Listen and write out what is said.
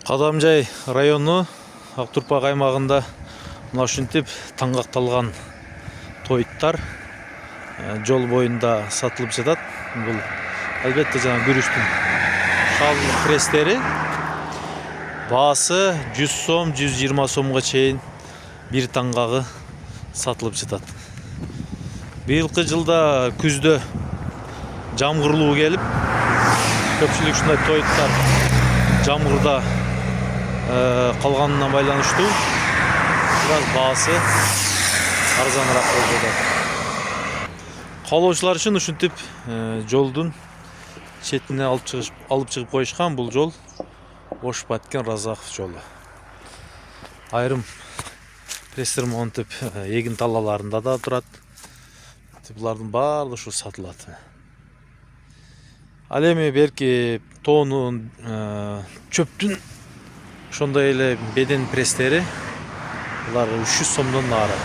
Кадамжай району Актурпак аймагында мына ушинтип таңгакталган тоюттар жол боюнда сатылып жатат. Бул албетте жана күрүчтүн шал пресстери. Баасы 100 сом, 120 сомго чейин бир таңгагы сатылып жатат. Быйылкы жылда күздө жамгырлуу келип, көпчүлүк ушундай тоюттар жамгырда калганына байланыштуу бираз баасы арзаныраак болуп жатат. Каалоочулар үчүн ушинтип жолдун четине алып чыгып коюшкан. Бул жол Ош Баткен Разаков жолу. Айрым пресстер монтип эгин талаларында да турат. Булардын баардыгы ушу сатылат. Ал эми берки тоонун, чөптүн ошондой эле беден пресстери булар 300 сомдон нары.